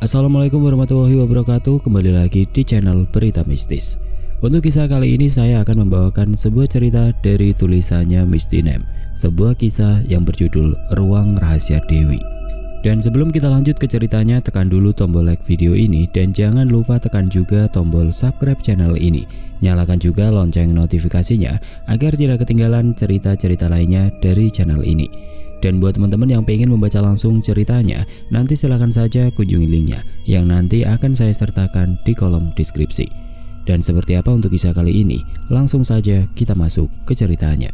Assalamualaikum warahmatullahi wabarakatuh. Kembali lagi di channel Berita Mistis. Untuk kisah kali ini saya akan membawakan sebuah cerita dari tulisannya Misty Name, sebuah kisah yang berjudul Ruang Rahasia Dewi. Dan sebelum kita lanjut ke ceritanya, tekan dulu tombol like video ini dan jangan lupa tekan juga tombol subscribe channel ini. Nyalakan juga lonceng notifikasinya agar tidak ketinggalan cerita-cerita lainnya dari channel ini. Dan buat teman-teman yang pengen membaca langsung ceritanya, nanti silahkan saja kunjungi linknya yang nanti akan saya sertakan di kolom deskripsi. Dan seperti apa untuk kisah kali ini, langsung saja kita masuk ke ceritanya.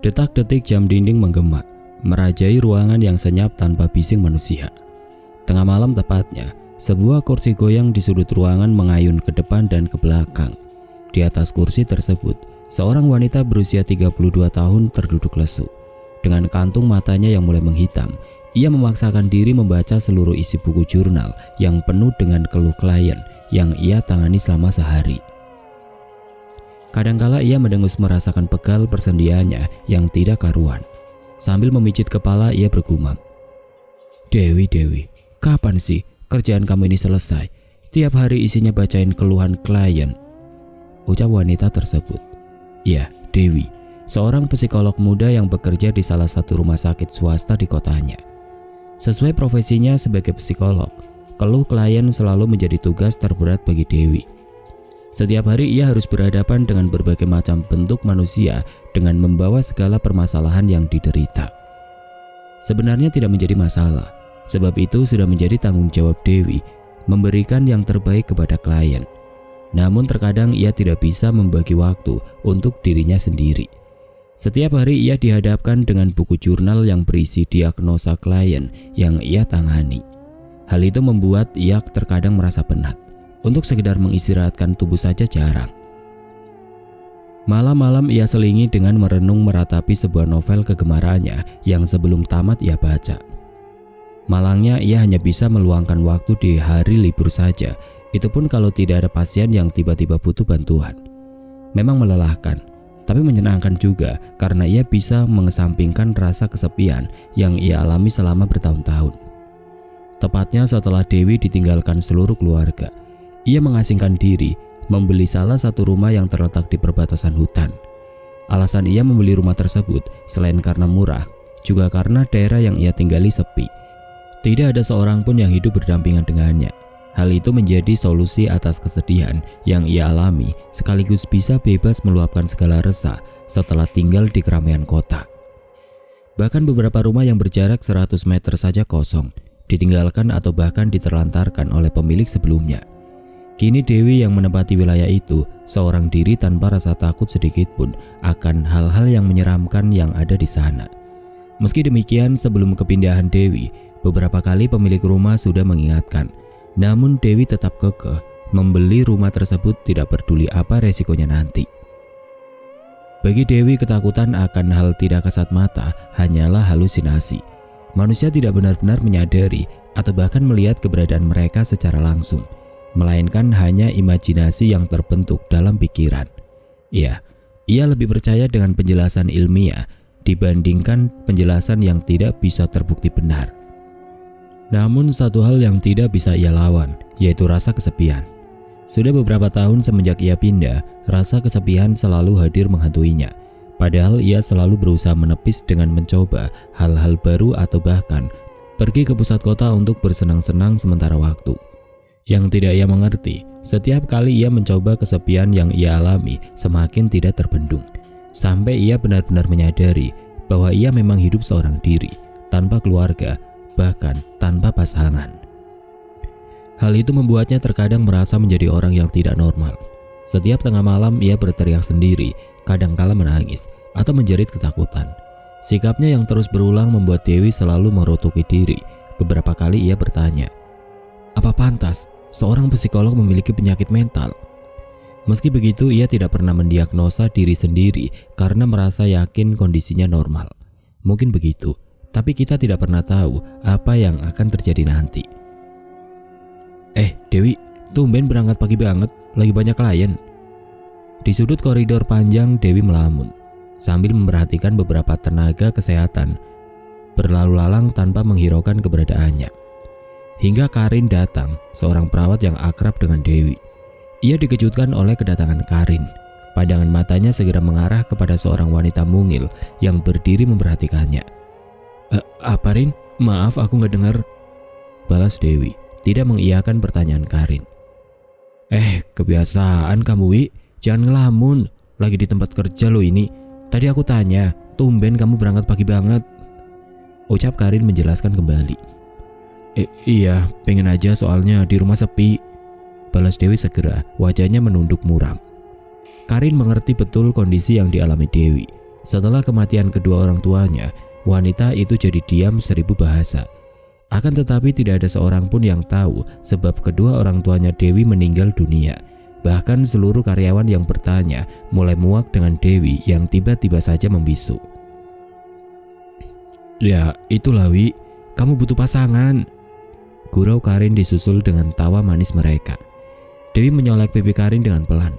Detak-detik jam dinding menggema, merajai ruangan yang senyap tanpa bising manusia. Tengah malam tepatnya, sebuah kursi goyang di sudut ruangan mengayun ke depan dan ke belakang. Di atas kursi tersebut, seorang wanita berusia 32 tahun terduduk lesu. Dengan kantung matanya yang mulai menghitam, ia memaksakan diri membaca seluruh isi buku jurnal yang penuh dengan keluh klien yang ia tangani selama sehari. Kadangkala ia mendengus merasakan pegal persendiannya yang tidak karuan. Sambil memijit kepala ia bergumam, Dewi, kapan sih kerjaan kamu ini selesai? Tiap hari isinya bacain keluhan klien. Ucap wanita tersebut. Ya, Dewi, seorang psikolog muda yang bekerja di salah satu rumah sakit swasta di kotanya. Sesuai profesinya sebagai psikolog, keluh klien selalu menjadi tugas terberat bagi Dewi. Setiap hari ia harus berhadapan dengan berbagai macam bentuk manusia dengan membawa segala permasalahan yang diderita. Sebenarnya tidak menjadi masalah, sebab itu sudah menjadi tanggung jawab Dewi memberikan yang terbaik kepada klien. Namun terkadang ia tidak bisa membagi waktu untuk dirinya sendiri. Setiap hari ia dihadapkan dengan buku jurnal yang berisi diagnosa klien yang ia tangani. Hal itu membuat ia terkadang merasa penat. Untuk sekedar mengistirahatkan tubuh saja jarang. Malam-malam ia selingi dengan merenung meratapi sebuah novel kegemarannya yang sebelum tamat ia baca. Malangnya ia hanya bisa meluangkan waktu di hari libur saja, itu pun kalau tidak ada pasien yang tiba-tiba butuh bantuan. Memang melelahkan, tapi menyenangkan juga karena ia bisa mengesampingkan rasa kesepian yang ia alami selama bertahun-tahun. Tepatnya setelah Dewi ditinggalkan seluruh keluarga, ia mengasingkan diri, membeli salah satu rumah yang terletak di perbatasan hutan. Alasan ia membeli rumah tersebut selain karena murah, juga karena daerah yang ia tinggali sepi. Tidak ada seorang pun yang hidup berdampingan dengannya. Hal itu menjadi solusi atas kesedihan yang ia alami, sekaligus bisa bebas meluapkan segala resah setelah tinggal di keramaian kota. Bahkan beberapa rumah yang berjarak 100 meter saja kosong, ditinggalkan atau bahkan diterlantarkan oleh pemilik sebelumnya. Kini Dewi yang menempati wilayah itu seorang diri tanpa rasa takut sedikit pun akan hal-hal yang menyeramkan yang ada di sana. Meski demikian, sebelum kepindahan Dewi, beberapa kali pemilik rumah sudah mengingatkan. Namun Dewi tetap kekeh membeli rumah tersebut tidak peduli apa resikonya nanti. Bagi Dewi, ketakutan akan hal tidak kasat mata hanyalah halusinasi. Manusia tidak benar-benar menyadari atau bahkan melihat keberadaan mereka secara langsung, melainkan hanya imajinasi yang terbentuk dalam pikiran. Ya, ia lebih percaya dengan penjelasan ilmiah dibandingkan penjelasan yang tidak bisa terbukti benar. Namun satu hal yang tidak bisa ia lawan, yaitu rasa kesepian. Sudah beberapa tahun semenjak ia pindah, rasa kesepian selalu hadir menghantuinya. Padahal ia selalu berusaha menepis dengan mencoba hal-hal baru atau bahkan pergi ke pusat kota untuk bersenang-senang sementara waktu. Yang tidak ia mengerti, setiap kali ia mencoba, kesepian yang ia alami semakin tidak terbendung. Sampai ia benar-benar menyadari bahwa ia memang hidup seorang diri, tanpa keluarga, bahkan tanpa pasangan. Hal itu membuatnya terkadang merasa menjadi orang yang tidak normal. Setiap tengah malam ia berteriak sendiri, kadangkala menangis atau menjerit ketakutan. Sikapnya yang terus berulang membuat Dewi selalu merotoki diri. Beberapa kali ia bertanya, apa pantas seorang psikolog memiliki penyakit mental? Meski begitu, ia tidak pernah mendiagnosa diri sendiri karena merasa yakin kondisinya normal. Mungkin begitu, tapi kita tidak pernah tahu apa yang akan terjadi nanti. Dewi, tumben berangkat pagi banget, lagi banyak klien. Di sudut koridor panjang, Dewi melamun sambil memperhatikan beberapa tenaga kesehatan berlalu lalang tanpa menghiraukan keberadaannya. Hingga Karin datang, seorang perawat yang akrab dengan Dewi. Ia dikejutkan oleh kedatangan Karin. Pandangan matanya segera mengarah kepada seorang wanita mungil yang berdiri memperhatikannya. Apa Rin? Maaf aku gak dengar, balas Dewi, tidak mengiyakan pertanyaan Karin. Kebiasaan kamu Wi, jangan ngelamun, lagi di tempat kerja lo ini. Tadi aku tanya, tumben kamu berangkat pagi banget, ucap Karin menjelaskan kembali. Iya, pengen aja soalnya di rumah sepi, balas Dewi segera, wajahnya menunduk muram. Karin mengerti betul kondisi yang dialami Dewi. Setelah kematian kedua orang tuanya, wanita itu jadi diam 1000 bahasa. Akan tetapi tidak ada seorang pun yang tahu sebab kedua orang tuanya Dewi meninggal dunia. Bahkan seluruh karyawan yang bertanya mulai muak dengan Dewi yang tiba-tiba saja membisu. Ya itulah Wi, kamu butuh pasangan, gurau Karin disusul dengan tawa manis mereka. Dewi menyolek pipi Karin dengan pelan.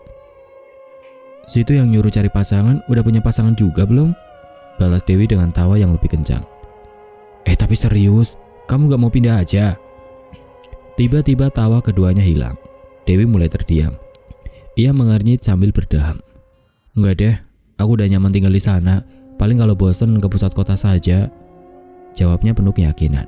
Situ yang nyuruh cari pasangan udah punya pasangan juga belum? Balas Dewi dengan tawa yang lebih kencang. Tapi serius, kamu gak mau pindah aja? Tiba-tiba tawa keduanya hilang. Dewi mulai terdiam. Ia mengernyit sambil berdeham. Enggak deh, aku udah nyaman tinggal di sana. Paling kalau bosan ke pusat kota saja, jawabnya penuh keyakinan.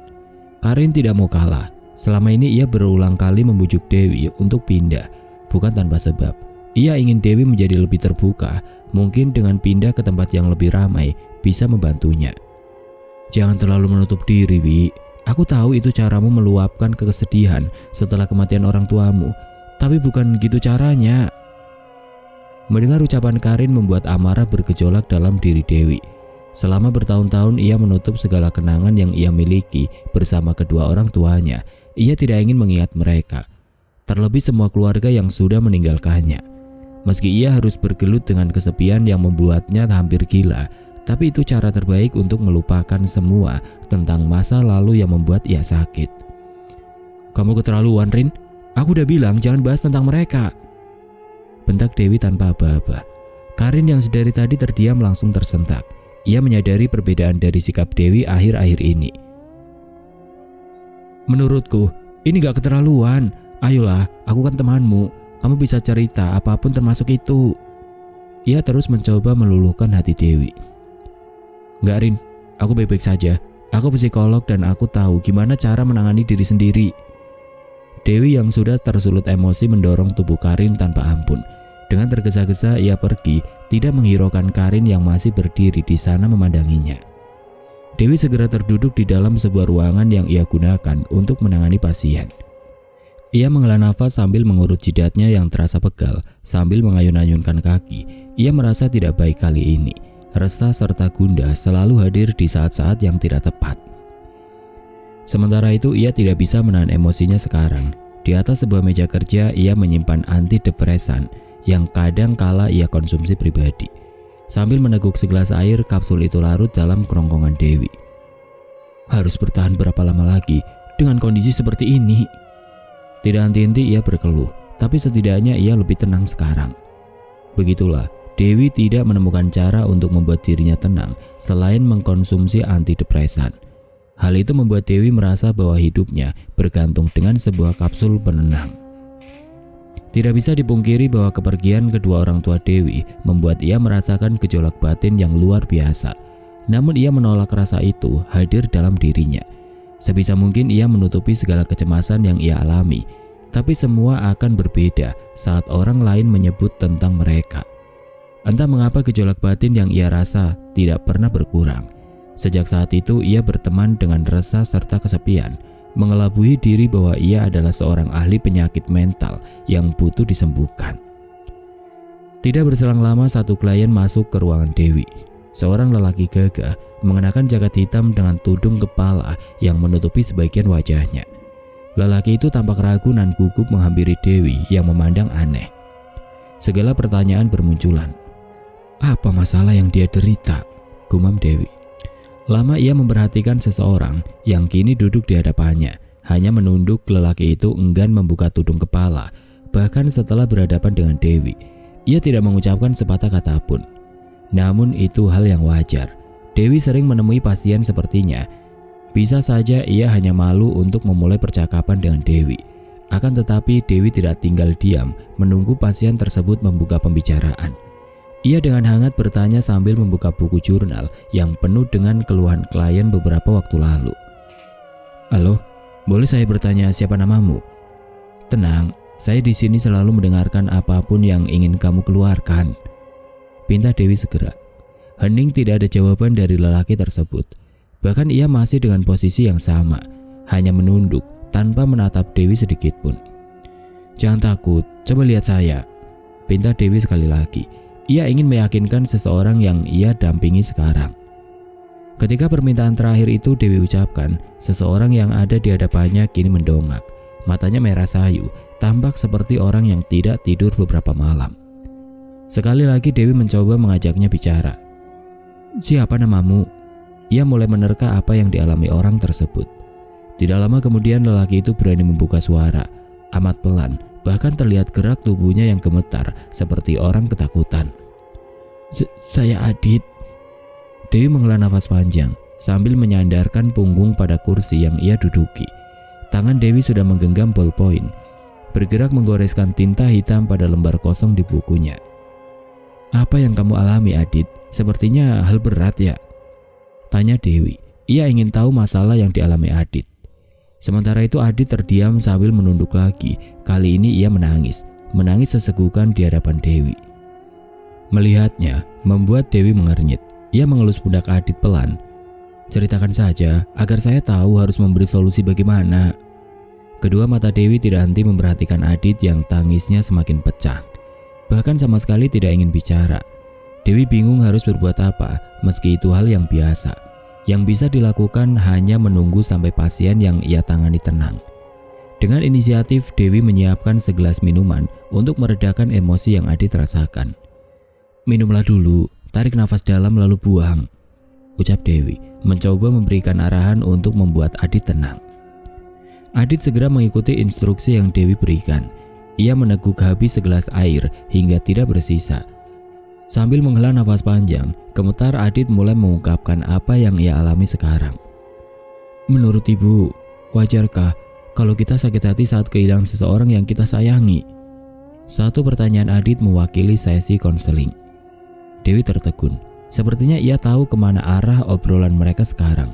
Karin tidak mau kalah. Selama ini ia berulang kali membujuk Dewi untuk pindah, bukan tanpa sebab. Ia ingin Dewi menjadi lebih terbuka, mungkin dengan pindah ke tempat yang lebih ramai bisa membantunya. Jangan terlalu menutup diri, Wi. Aku tahu itu caramu meluapkan kesedihan setelah kematian orang tuamu, tapi bukan gitu caranya. Mendengar ucapan Karin membuat amarah bergejolak dalam diri Dewi. Selama bertahun-tahun ia menutup segala kenangan yang ia miliki bersama kedua orang tuanya. Ia tidak ingin mengingat mereka, terlebih semua keluarga yang sudah meninggalkannya. Meski ia harus bergelut dengan kesepian yang membuatnya hampir gila, tapi itu cara terbaik untuk melupakan semua tentang masa lalu yang membuat ia sakit. Kamu keterlaluan, Rin. Aku udah bilang jangan bahas tentang mereka, bentak Dewi tanpa aba-aba. Karin yang sedari tadi terdiam langsung tersentak. Ia menyadari perbedaan dari sikap Dewi akhir-akhir ini. Menurutku, ini gak keterlaluan. Ayolah, aku kan temanmu. Kamu bisa cerita apapun termasuk itu. Ia terus mencoba meluluhkan hati Dewi. Enggak Rin, aku baik-baik saja. Aku psikolog dan aku tahu gimana cara menangani diri sendiri. Dewi yang sudah tersulut emosi mendorong tubuh Karin tanpa ampun. Dengan tergesa-gesa ia pergi, tidak menghiraukan Karin yang masih berdiri di sana memandanginya. Dewi segera terduduk di dalam sebuah ruangan yang ia gunakan untuk menangani pasien. Ia menghela nafas sambil mengurut jidatnya yang terasa pegal sambil mengayun-ayunkan kaki. Ia merasa tidak baik kali ini. Resah serta gundah selalu hadir di saat-saat yang tidak tepat. Sementara itu ia tidak bisa menahan emosinya sekarang. Di atas sebuah meja kerja ia menyimpan antidepresan yang kadang kala ia konsumsi pribadi. Sambil meneguk segelas air, kapsul itu larut dalam kerongkongan Dewi. Harus bertahan berapa lama lagi dengan kondisi seperti ini? Tidak henti-henti ia berkeluh, tapi setidaknya ia lebih tenang sekarang. Begitulah, Dewi tidak menemukan cara untuk membuat dirinya tenang selain mengkonsumsi antidepresan. Hal itu membuat Dewi merasa bahwa hidupnya bergantung dengan sebuah kapsul penenang. Tidak bisa dipungkiri bahwa kepergian kedua orang tua Dewi membuat ia merasakan gejolak batin yang luar biasa. Namun ia menolak rasa itu hadir dalam dirinya. Sebisa mungkin ia menutupi segala kecemasan yang ia alami. Tapi semua akan berbeda saat orang lain menyebut tentang mereka. Entah mengapa gejolak batin yang ia rasa tidak pernah berkurang. Sejak saat itu ia berteman dengan resah serta kesepian, mengelabui diri bahwa ia adalah seorang ahli penyakit mental yang butuh disembuhkan. Tidak berselang lama satu klien masuk ke ruangan Dewi. Seorang lelaki gagah mengenakan jaket hitam dengan tudung kepala yang menutupi sebagian wajahnya. Lelaki itu tampak ragu dan gugup menghampiri Dewi yang memandang aneh. Segala pertanyaan bermunculan. Apa masalah yang dia derita? Gumam Dewi. Lama ia memperhatikan seseorang yang kini duduk di hadapannya, hanya menunduk. Lelaki itu enggan membuka tudung kepala. Bahkan setelah berhadapan dengan Dewi, ia tidak mengucapkan sepatah kata pun. Namun itu hal yang wajar. Dewi sering menemui pasien sepertinya. Bisa saja ia hanya malu untuk memulai percakapan dengan Dewi. Akan tetapi Dewi tidak tinggal diam menunggu pasien tersebut membuka pembicaraan. Ia dengan hangat bertanya sambil membuka buku jurnal yang penuh dengan keluhan klien beberapa waktu lalu. "Halo, boleh saya bertanya siapa namamu?" "Tenang, saya di sini selalu mendengarkan apapun yang ingin kamu keluarkan," pinta Dewi segera. Hening tidak ada jawaban dari lelaki tersebut. Bahkan ia masih dengan posisi yang sama, hanya menunduk tanpa menatap Dewi sedikit pun. "Jangan takut, coba lihat saya," pinta Dewi sekali lagi. Ia ingin meyakinkan seseorang yang ia dampingi sekarang. Ketika permintaan terakhir itu Dewi ucapkan, seseorang yang ada di hadapannya kini mendongak. Matanya merah sayu, tampak seperti orang yang tidak tidur beberapa malam. Sekali lagi Dewi mencoba mengajaknya bicara. "Siapa namamu?" Ia mulai menerka apa yang dialami orang tersebut. Tidak lama kemudian lelaki itu berani membuka suara, amat pelan. Bahkan terlihat gerak tubuhnya yang gemetar seperti orang ketakutan. Saya Adit." Dewi menghela nafas panjang sambil menyandarkan punggung pada kursi yang ia duduki. Tangan Dewi sudah menggenggam ballpoint, bergerak menggoreskan tinta hitam pada lembar kosong di bukunya. "Apa yang kamu alami, Adit? Sepertinya hal berat ya?" tanya Dewi. Ia ingin tahu masalah yang dialami Adit. Sementara itu Adit terdiam sambil menunduk lagi. Kali ini ia menangis sesegukan di hadapan Dewi. Melihatnya membuat Dewi mengernyit. Ia mengelus pundak Adit pelan. "Ceritakan saja agar saya tahu harus memberi solusi bagaimana." Kedua mata Dewi tidak henti memperhatikan Adit yang tangisnya semakin pecah. Bahkan sama sekali tidak ingin bicara. Dewi bingung harus berbuat apa, meski itu hal yang biasa. Yang bisa dilakukan hanya menunggu sampai pasien yang ia tangani tenang. Dengan inisiatif, Dewi menyiapkan segelas minuman untuk meredakan emosi yang Adit rasakan. "Minumlah dulu, tarik nafas dalam lalu buang," ucap Dewi, mencoba memberikan arahan untuk membuat Adit tenang. Adit segera mengikuti instruksi yang Dewi berikan. Ia meneguk habis segelas air hingga tidak bersisa. Sambil menghela nafas panjang, gemetar Adit mulai mengungkapkan apa yang ia alami sekarang. "Menurut ibu, wajarkah kalau kita sakit hati saat kehilangan seseorang yang kita sayangi?" Satu pertanyaan Adit mewakili sesi konseling. Dewi tertegun. Sepertinya ia tahu kemana arah obrolan mereka sekarang.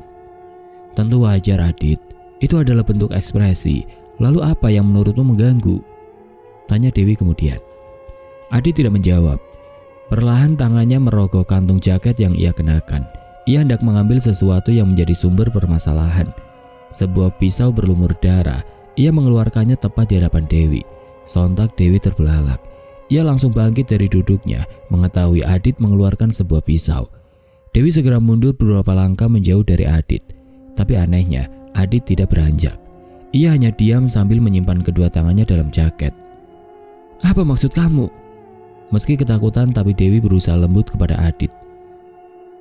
"Tentu wajar, Adit. Itu adalah bentuk ekspresi. Lalu apa yang menurutmu mengganggu?" tanya Dewi kemudian. Adit tidak menjawab. Perlahan tangannya merogoh kantung jaket yang ia kenakan. Ia hendak mengambil sesuatu yang menjadi sumber permasalahan. Sebuah pisau berlumur darah. Ia mengeluarkannya tepat di hadapan Dewi. Sontak Dewi terbelalak. Ia langsung bangkit dari duduknya mengetahui Adit mengeluarkan sebuah pisau. Dewi segera mundur beberapa langkah menjauh dari Adit. Tapi anehnya, Adit tidak beranjak. Ia hanya diam sambil menyimpan kedua tangannya dalam jaket. "Apa maksud kamu?" Meski ketakutan, tapi Dewi berusaha lembut kepada Adit.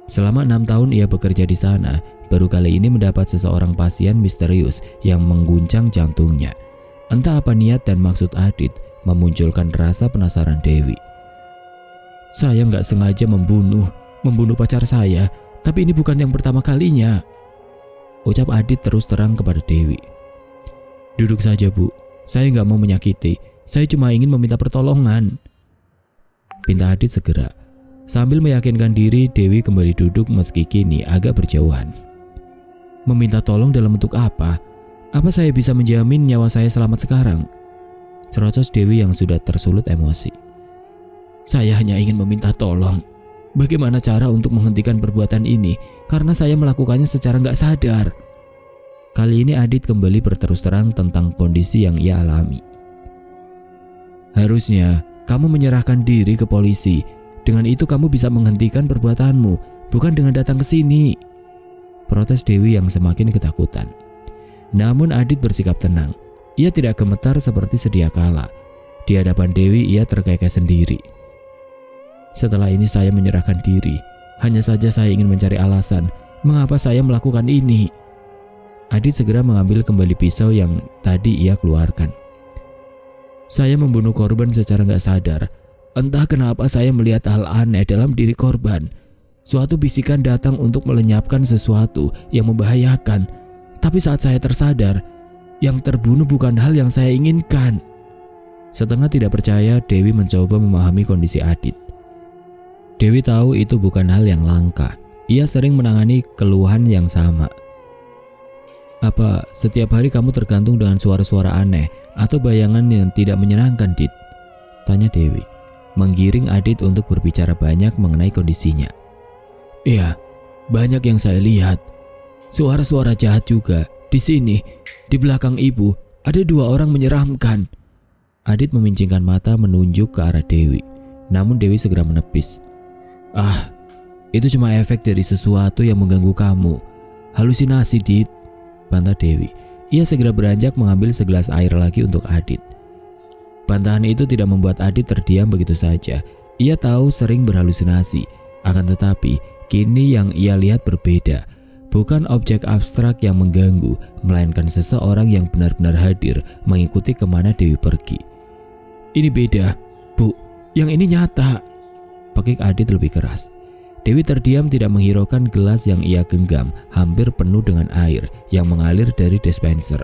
Selama 6 tahun ia bekerja di sana, baru kali ini mendapat seseorang pasien misterius yang mengguncang jantungnya. Entah apa niat dan maksud Adit memunculkan rasa penasaran Dewi. "Saya nggak sengaja membunuh pacar saya, tapi ini bukan yang pertama kalinya," ucap Adit terus terang kepada Dewi. "Duduk saja, Bu. Saya nggak mau menyakiti. Saya cuma ingin meminta pertolongan," pinta Adit segera. Sambil meyakinkan diri, Dewi kembali duduk meski kini agak berjauhan. "Meminta tolong dalam bentuk apa? Apa saya bisa menjamin nyawa saya selamat sekarang?" cerocos Dewi yang sudah tersulut emosi. "Saya hanya ingin meminta tolong. Bagaimana cara untuk menghentikan perbuatan ini? Karena saya melakukannya secara nggak sadar." Kali ini Adit kembali berterus terang tentang kondisi yang ia alami. "Harusnya kamu menyerahkan diri ke polisi. Dengan itu kamu bisa menghentikan perbuatanmu, bukan dengan datang ke sini," protes Dewi yang semakin ketakutan. Namun Adit bersikap tenang. Ia tidak gemetar seperti sedia kala. Di hadapan Dewi ia terkekeh sendiri. "Setelah ini saya menyerahkan diri. Hanya saja saya ingin mencari alasan Mengapa saya melakukan ini? Adit segera mengambil kembali pisau yang tadi ia keluarkan. Saya membunuh korban secara gak sadar. Entah kenapa saya melihat hal aneh dalam diri korban. Suatu bisikan datang untuk melenyapkan sesuatu yang membahayakan. Tapi saat saya tersadar, yang terbunuh bukan hal yang saya inginkan. Setengah tidak percaya, Dewi mencoba memahami kondisi Adit. Dewi tahu itu bukan hal yang langka. Ia sering menangani keluhan yang sama. Apa setiap hari kamu tergantung dengan suara-suara aneh atau bayangan yang tidak menyenangkan, Dit? Tanya Dewi, menggiring Adit untuk berbicara banyak mengenai kondisinya. Iya, banyak yang saya lihat. Suara-suara jahat juga. Di sini, di belakang ibu, ada 2 orang menyeramkan. Adit memincingkan mata menunjuk ke arah Dewi. Namun Dewi segera menepis. Ah, itu cuma efek dari sesuatu yang mengganggu kamu. Halusinasi, Dit, bantah Dewi. Ia segera beranjak mengambil segelas air lagi untuk Adit. Bantahan itu tidak membuat Adit terdiam begitu saja. Ia tahu sering berhalusinasi. Akan tetapi, kini yang ia lihat berbeda. Bukan objek abstrak yang mengganggu, melainkan seseorang yang benar-benar hadir mengikuti kemana Dewi pergi. Ini beda, Bu. Yang ini nyata, pekik Adit lebih keras. Dewi terdiam tidak menghiraukan gelas yang ia genggam hampir penuh dengan air yang mengalir dari dispenser.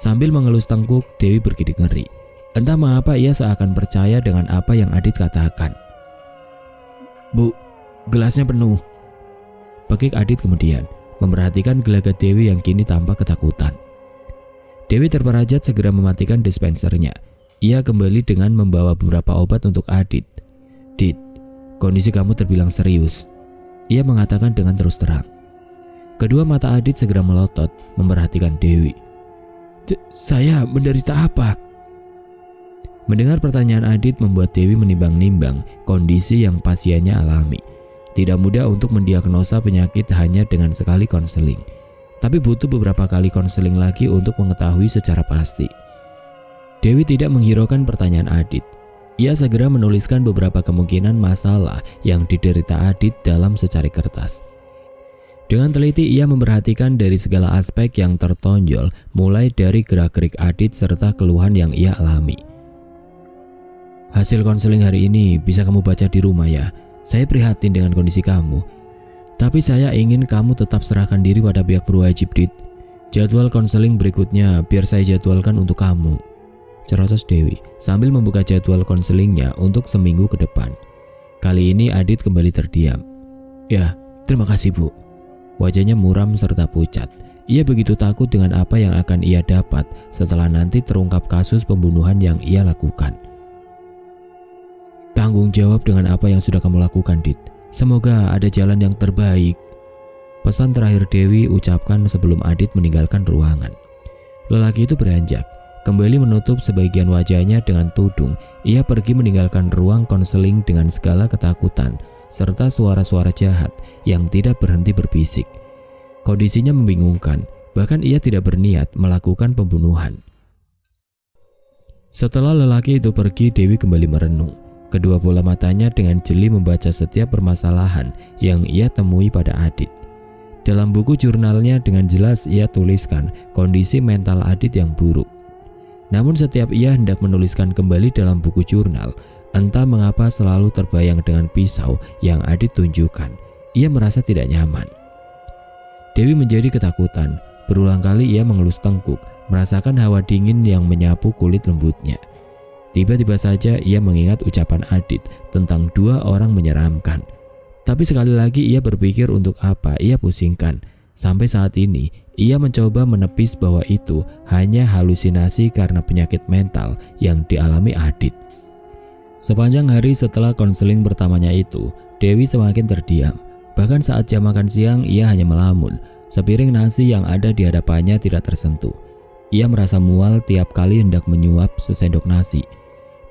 Sambil mengelus tengkuk, Dewi bergidik ngeri. Entah mengapa ia seakan percaya dengan apa yang Adit katakan. Bu, gelasnya penuh, pekik Adit kemudian, memperhatikan gelagat Dewi yang kini tampak ketakutan. Dewi terperajat segera mematikan dispensernya. Ia kembali dengan membawa beberapa obat untuk Adit. Dit, kondisi kamu terbilang serius, ia mengatakan dengan terus terang. Kedua mata Adit segera melotot memperhatikan Dewi. Saya menderita apa? Mendengar pertanyaan Adit membuat Dewi menimbang-nimbang kondisi yang pasiennya alami. Tidak mudah untuk mendiagnosa penyakit hanya dengan sekali konseling, tapi butuh beberapa kali konseling lagi untuk mengetahui secara pasti. Dewi tidak menghiraukan pertanyaan Adit. Ia segera menuliskan beberapa kemungkinan masalah yang diderita Adit dalam secari kertas. Dengan teliti ia memperhatikan dari segala aspek yang tertonjol, mulai dari gerak-gerik Adit serta keluhan yang ia alami. Hasil konseling hari ini bisa kamu baca di rumah ya. Saya prihatin dengan kondisi kamu. Tapi saya ingin kamu tetap serahkan diri pada pihak berwajib, Dit. Jadwal konseling berikutnya biar saya jadwalkan untuk kamu, cerotos Dewi sambil membuka jadwal konselingnya untuk seminggu ke depan. Kali ini Adit kembali terdiam. Ya, terima kasih, Bu. Wajahnya muram serta pucat. Ia begitu takut dengan apa yang akan ia dapat setelah nanti terungkap kasus pembunuhan yang ia lakukan. Tanggung jawab dengan apa yang sudah kamu lakukan, Dit. Semoga ada jalan yang terbaik, pesan terakhir Dewi ucapkan sebelum Adit meninggalkan ruangan. Lelaki itu beranjak, kembali menutup sebagian wajahnya dengan tudung. Ia pergi meninggalkan ruang konseling dengan segala ketakutan serta suara-suara jahat yang tidak berhenti berbisik. Kondisinya membingungkan, bahkan ia tidak berniat melakukan pembunuhan. Setelah lelaki itu pergi, Dewi kembali merenung. Kedua bola matanya dengan jeli membaca setiap permasalahan yang ia temui pada Adit. Dalam buku jurnalnya dengan jelas ia tuliskan kondisi mental Adit yang buruk. Namun setiap ia hendak menuliskan kembali dalam buku jurnal, entah mengapa selalu terbayang dengan pisau yang Adit tunjukkan. Ia merasa tidak nyaman. Dewi menjadi ketakutan. Berulang kali ia mengelus tengkuk, merasakan hawa dingin yang menyapu kulit lembutnya. Tiba-tiba saja ia mengingat ucapan Adit tentang 2 orang menyeramkan. Tapi sekali lagi ia berpikir untuk apa ia pusingkan. Sampai saat ini ia mencoba menepis bahwa itu hanya halusinasi karena penyakit mental yang dialami Adit. Sepanjang hari setelah konseling pertamanya itu, Dewi semakin terdiam. Bahkan saat jam makan siang ia hanya melamun. Sepiring nasi yang ada di hadapannya tidak tersentuh. Ia merasa mual tiap kali hendak menyuap sesendok nasi.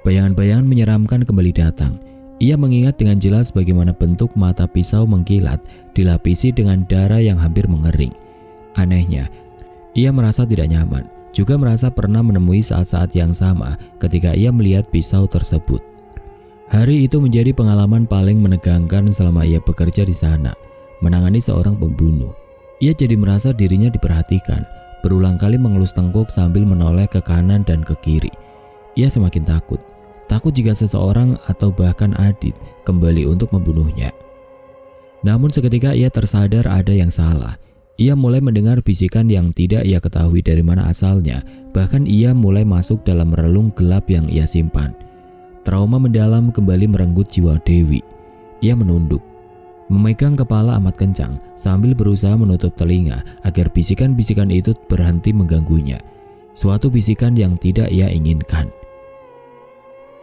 Bayangan-bayangan menyeramkan kembali datang. Ia mengingat dengan jelas bagaimana bentuk mata pisau mengkilat dilapisi dengan darah yang hampir mengering. Anehnya, ia merasa tidak nyaman. Juga merasa pernah menemui saat-saat yang sama ketika ia melihat pisau tersebut. Hari itu menjadi pengalaman paling menegangkan selama ia bekerja di sana. menangani seorang pembunuh. Ia jadi merasa dirinya diperhatikan, berulang kali mengelus tengkuk sambil menoleh ke kanan dan ke kiri. Ia semakin takut jika seseorang atau bahkan Adit kembali untuk membunuhnya. Namun seketika ia tersadar ada yang salah. Ia mulai mendengar bisikan yang tidak ia ketahui dari mana asalnya, bahkan ia mulai masuk dalam relung gelap yang ia simpan. Trauma mendalam kembali merenggut jiwa Dewi. Ia menunduk, memegang kepala amat kencang sambil berusaha menutup telinga agar bisikan-bisikan itu berhenti mengganggunya. Suatu bisikan yang tidak ia inginkan.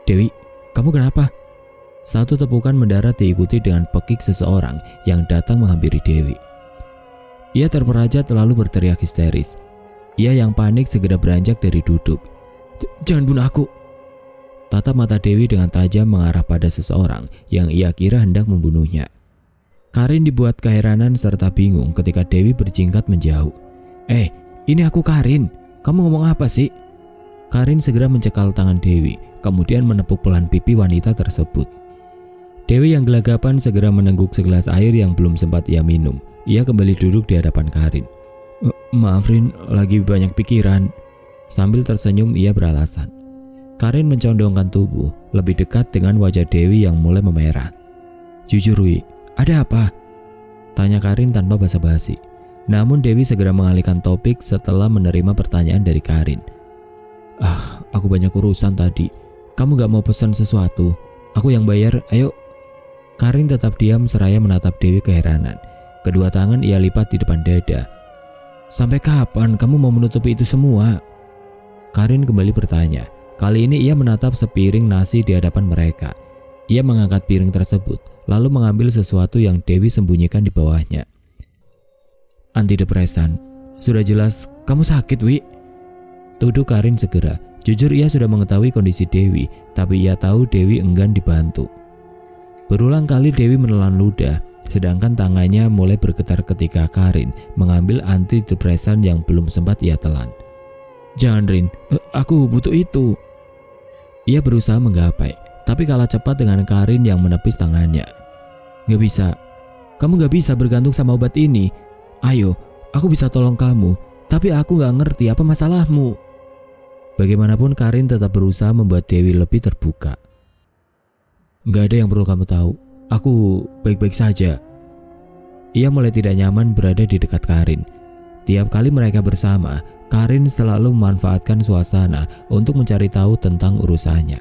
"Dewi, kamu kenapa?" Satu tepukan mendarat diikuti dengan pekik seseorang yang datang menghampiri Dewi. Ia terperajat lalu berteriak histeris. Ia yang panik segera beranjak dari duduk. "Jangan bunuh aku!" Tatap mata Dewi dengan tajam mengarah pada seseorang yang ia kira hendak membunuhnya. Karin dibuat keheranan serta bingung ketika Dewi berjingkat menjauh. Ini aku Karin. Kamu ngomong apa sih?" Karin segera mencekal tangan Dewi, kemudian menepuk pelan pipi wanita tersebut. Dewi yang gelagapan segera menengguk segelas air yang belum sempat ia minum. Ia kembali duduk di hadapan Karin. Maaf Rin, lagi banyak pikiran." Sambil tersenyum ia beralasan. Karin mencondongkan tubuh lebih dekat dengan wajah Dewi yang mulai memerah. "Jujur Wi, ada apa?" tanya Karin tanpa basa-basi. Namun Dewi segera mengalihkan topik setelah menerima pertanyaan dari Karin. Aku banyak urusan tadi. Kamu gak mau pesan sesuatu? Aku yang bayar, ayo." Karin tetap diam seraya menatap Dewi keheranan. Kedua tangan ia lipat di depan dada. "Sampai kapan kamu mau menutupi itu semua?" Karin kembali bertanya. Kali ini ia menatap sepiring nasi di hadapan mereka. Ia mengangkat piring tersebut, lalu mengambil sesuatu yang Dewi sembunyikan di bawahnya. "Antidepresan. Sudah jelas kamu sakit, Wi." Tuduh Karin segera. Jujur ia sudah mengetahui kondisi Dewi, tapi ia tahu Dewi enggan dibantu. Berulang kali Dewi menelan ludah, sedangkan tangannya mulai bergetar ketika Karin mengambil antidepresan yang belum sempat ia telan. "Jangan Rin, aku butuh itu." Ia berusaha menggapai, tapi kalah cepat dengan Karin yang menepis tangannya. "Gak bisa. Kamu gak bisa bergantung sama obat ini. Ayo, aku bisa tolong kamu, tapi aku gak ngerti apa masalahmu." Bagaimanapun Karin tetap berusaha membuat Dewi lebih terbuka. "Gak ada yang perlu kamu tahu. Aku baik-baik saja." Ia mulai tidak nyaman berada di dekat Karin. Tiap kali mereka bersama, Karin selalu memanfaatkan suasana untuk mencari tahu tentang urusannya.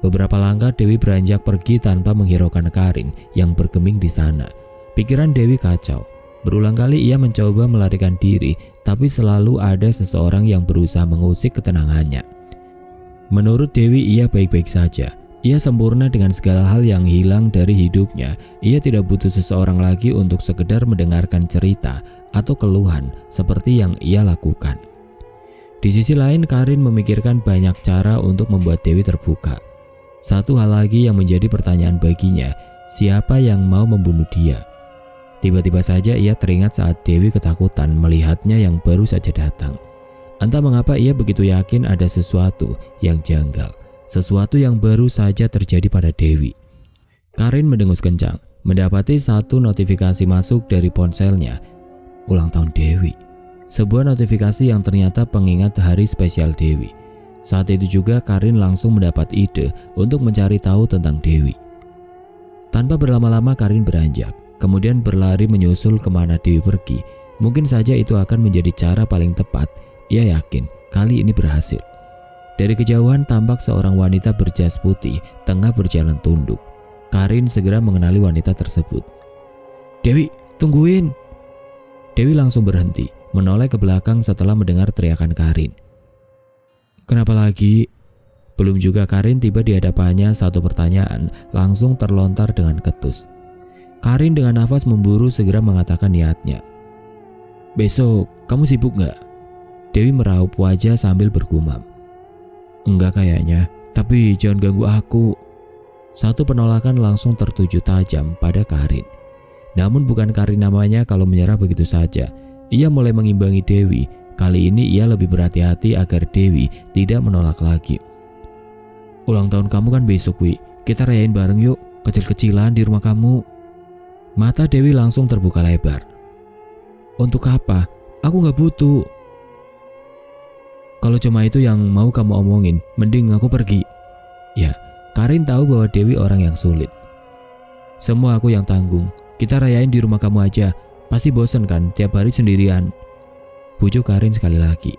Beberapa langkah Dewi beranjak pergi tanpa menghiraukan Karin yang bergeming di sana. Pikiran Dewi kacau. Berulang kali ia mencoba melarikan diri, tapi selalu ada seseorang yang berusaha mengusik ketenangannya. Menurut Dewi ia baik-baik saja. Ia sempurna dengan segala hal yang hilang dari hidupnya. Ia tidak butuh seseorang lagi untuk sekedar mendengarkan cerita atau keluhan seperti yang ia lakukan. Di sisi lain, Karin memikirkan banyak cara untuk membuat Dewi terbuka. Satu hal lagi yang menjadi pertanyaan baginya, siapa yang mau membunuh dia? Tiba-tiba saja ia teringat saat Dewi ketakutan melihatnya yang baru saja datang. Entah mengapa ia begitu yakin ada sesuatu yang janggal, sesuatu yang baru saja terjadi pada Dewi. Karin mendengus kencang, mendapati satu notifikasi masuk dari ponselnya. Ulang tahun Dewi. Sebuah notifikasi yang ternyata pengingat hari spesial Dewi. Saat itu juga Karin langsung mendapat ide untuk mencari tahu tentang Dewi. Tanpa berlama-lama Karin beranjak, kemudian berlari menyusul kemana Dewi pergi. Mungkin saja itu akan menjadi cara paling tepat. Ia yakin kali ini berhasil. Dari kejauhan tampak seorang wanita berjas putih tengah berjalan tunduk. Karin segera mengenali wanita tersebut. "Dewi, tungguin!" Dewi langsung berhenti, menoleh ke belakang setelah mendengar teriakan Karin. "Kenapa lagi?" Belum juga Karin tiba di hadapannya, satu pertanyaan langsung terlontar dengan ketus. Karin dengan nafas memburu segera mengatakan niatnya. "Besok, kamu sibuk gak?" Dewi meraup wajah sambil bergumam. "Enggak kayaknya, tapi jangan ganggu aku." Satu penolakan langsung tertuju tajam pada Karin. Namun bukan Karin namanya kalau menyerah begitu saja. Ia mulai mengimbangi Dewi. Kali ini ia lebih berhati-hati agar Dewi tidak menolak lagi. "Ulang tahun kamu kan besok, Wi. Kita rayain bareng yuk, kecil-kecilan di rumah kamu." Mata Dewi langsung terbuka lebar. Untuk apa? Aku gak butuh. Kalau cuma itu yang mau kamu omongin, mending aku pergi. Ya, Karin tahu bahwa Dewi orang yang sulit. Semua aku yang tanggung. Kita rayain di rumah kamu aja. Pasti bosen kan tiap hari sendirian. Bujuk Karin sekali lagi.